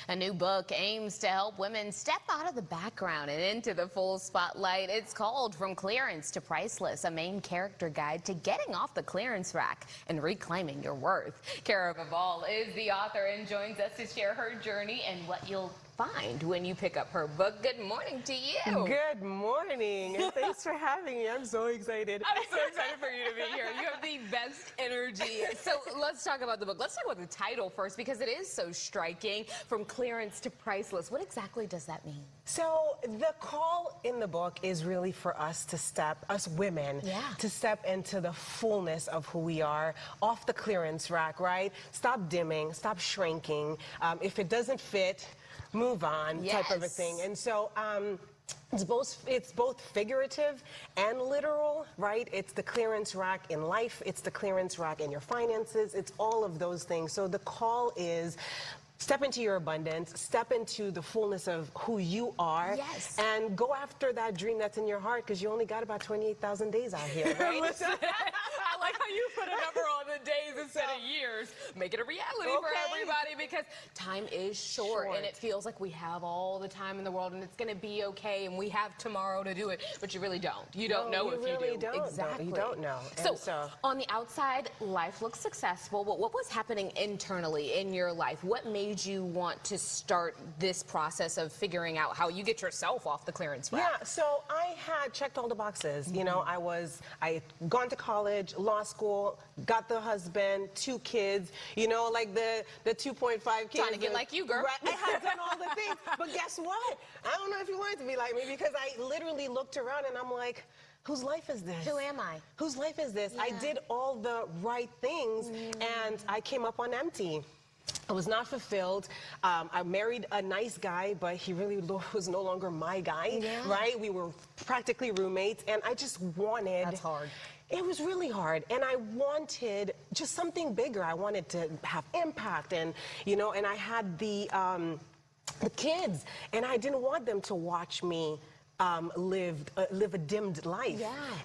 A new book aims to help women step out of the background and into the full spotlight. It's called From Clearance to Priceless, a main character guide to getting off the clearance rack and reclaiming your worth. Vaval is the author and joins us to share her journey and what you'll find when you pick up her book. Good morning to you. Good morning, and thanks for having me. I'm so excited. I'm so excited for you to be here. You have the best energy. So let's talk about the book. Let's talk about the title first, because it is so striking. From Clearance to Priceless. What exactly does that mean? So the call in the book is really for us to us women, to step into the fullness of who we are, off the clearance rack, right? Stop dimming, stop shrinking. If it doesn't fit, move on, type of a thing. And so it's both figurative and literal, right? It's the clearance rack in life, it's the clearance rack in your finances, it's all of those things. So the call is step into your abundance, step into the fullness of who you are, and go after that dream that's in your heart, because you only got about 28,000 days out here, right? I like how you put a number on the days instead of years. Make it a reality for everybody, because time is short and it feels like we have all the time in the world and it's going to be okay and we have tomorrow to do it, but you really don't. You don't know if you do. Exactly. You don't know. So on the outside, life looks successful, but what was happening internally in your life? What made you want to start this process of figuring out how you get yourself off the clearance rack? Yeah, so I had checked all the boxes. You know, I had gone to college, law school, got the husband, 2 kids, you know, like the 2.5 kids. Trying to get like you, girl. Right, I had done all the things. But guess what? I don't know if you want it to be like me, because I literally looked around and I'm like, whose life is this? Who am I? Whose life is this? I did all the right things and I came up on empty. I was not fulfilled. I married a nice guy, but he really was no longer my guy, right? We were practically roommates, and I just wanted... That's hard. It was really hard, and I wanted just something bigger. I wanted to have impact, and, you know, and I had the kids, and I didn't want them to watch me live a dimmed life.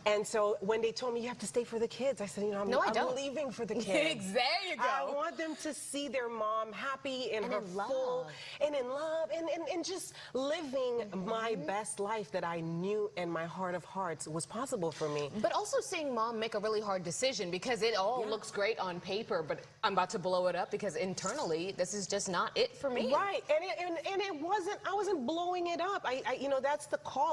And so when they told me you have to stay for the kids, I said, you know, I'm leaving for the kids. There you go. I want them to see their mom happy and her full and in love and just living my best life that I knew in my heart of hearts was possible for me. But also seeing mom make a really hard decision, because it all looks great on paper, but I'm about to blow it up because internally this is just not it for me. Right, and it wasn't, I wasn't blowing it up. You know, that's the call.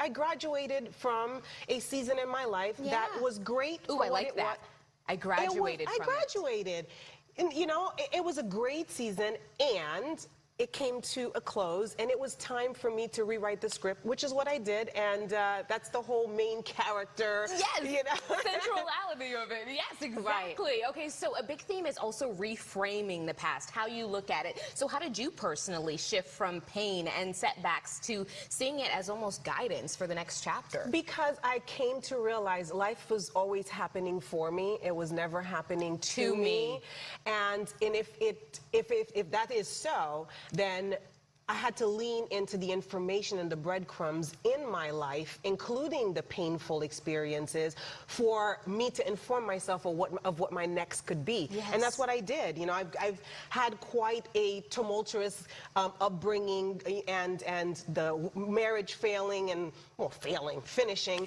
I graduated from a season in my life that was great. Ooh, I like that. I graduated from it. And, you know, it was a great season, and it came to a close, and it was time for me to rewrite the script, which is what I did, and that's the whole main character. You know? Centrality of it. Yes, exactly. Okay, so a big theme is also reframing the past, how you look at it. So how did you personally shift from pain and setbacks to seeing it as almost guidance for the next chapter? Because I came to realize life was always happening for me. It was never happening to me. And if that is so, then I had to lean into the information and the breadcrumbs in my life, including the painful experiences, for me to inform myself of what my next could be. And that's what I did. You know, I've had quite a tumultuous upbringing, and the marriage failing and, well, finishing.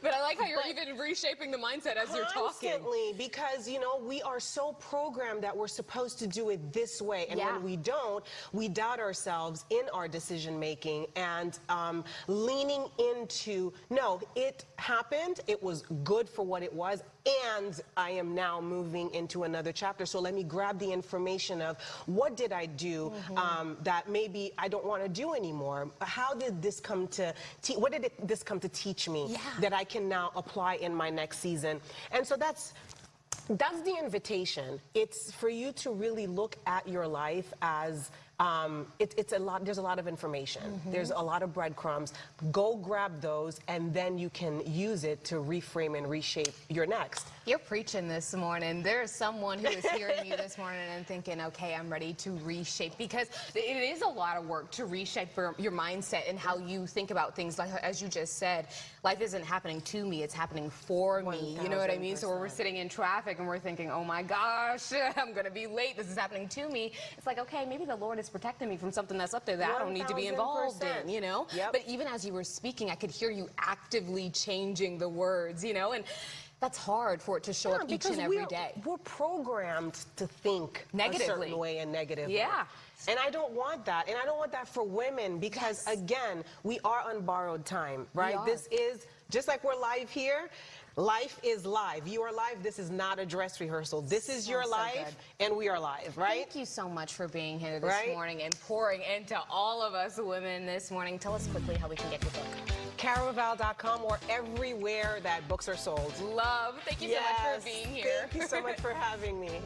But I like how you're even reshaping the mindset as you're talking. Constantly, because, you know, we are so programmed that we're supposed to do it this way, and when we don't, we doubt ourselves in our decision making, and leaning into, no, it happened, it was good for what it was, and I am now moving into another chapter. So let me grab the information of what did I do that maybe I don't want to do anymore. How did this come to this come to teach me that I can now apply in my next season? And so that's the invitation. It's for you to really look at your life as it's a lot. There's a lot of information. There's a lot of breadcrumbs. Go grab those, and then you can use it to reframe and reshape your next. You're preaching this morning. There's someone who is hearing you this morning and thinking, okay, I'm ready to reshape, because it is a lot of work to reshape your mindset and how you think about things. Like, as you just said, life isn't happening to me, it's happening for me. You know what I mean? So we're sitting in traffic and we're thinking, oh my gosh, I'm going to be late. This is happening to me. It's like, okay, maybe the Lord is is protecting me from something that's up there that I don't need to be involved in, you know? Yep. But even as you were speaking, I could hear you actively changing the words, you know? And that's hard for it to show up each and every day. We're programmed to think negatively. a certain way and negatively. Yeah. And I don't want that. And I don't want that for women because, again, we are on borrowed time, right? This is, just like we're live here, life is live. You are live. This is not a dress rehearsal. This is your life, and we are live, right? Thank you so much for being here this morning and pouring into all of us women this morning. Tell us quickly how we can get your book. Vaval.com or everywhere that books are sold. Love. Thank you so much for being here. Thank you so much for having me.